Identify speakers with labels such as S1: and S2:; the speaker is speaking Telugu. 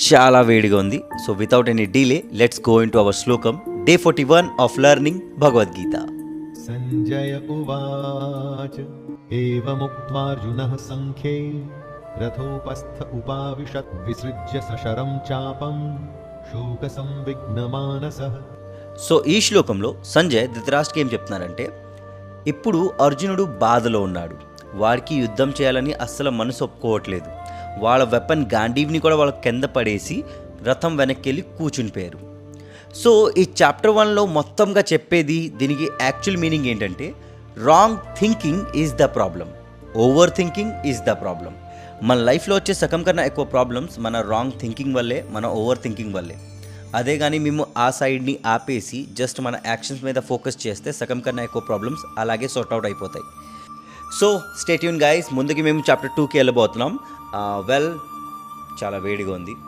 S1: చాలా వేడిగా ఉంది. So without any delay let's go in to our శ్లోకం day 41 of learning Bhagavad Gita.
S2: Sanjaya ఉవాచ ఏవముక్త్వార్జునః సంఖ్యే రథోపస్థ ఉపావిశత్ విసృజ్య సశరం చాపం శోక సంవిఘ్నమానసః.
S1: సో ఈ శ్లోకంలో సంజయ్ ధృతరాష్ట్రకి ఏం చెప్తున్నారంటే, ఇప్పుడు అర్జునుడు బాధలో ఉన్నాడు, వాడికి యుద్ధం చేయాలని అస్సలు మనసు ఒప్పుకోవట్లేదు. వాళ్ళ వెపన్ గాంధీవ్ని కూడా వాళ్ళ కింద పడేసి రథం వెనక్కి వెళ్ళి కూర్చునిపోయారు. సో ఈ చాప్టర్ 1లో మొత్తంగా చెప్పేది, దీనికి యాక్చువల్ మీనింగ్ ఏంటంటే, wrong thinking is the problem, over thinking is the problem. మన లైఫ్లో వచ్చే సగం కన్నా ఎక్కువ ప్రాబ్లమ్స్ మన రాంగ్ థింకింగ్ వల్లే, మన ఓవర్ థింకింగ్ వల్లే. అదే కానీ మేము ఆ సైడ్ని ఆపేసి జస్ట్ మన యాక్షన్స్ మీద ఫోకస్ చేస్తే సగం కన్నా ఎక్కువ ప్రాబ్లమ్స్ అలాగే సార్ట్ అవుట్ అయిపోతాయి. సో స్టే ట్యూన్ గైస్, ముందుకి మేము చాప్టర్ 2కి వెళ్ళబోతున్నాం. చాలా వేడిగా ఉంది.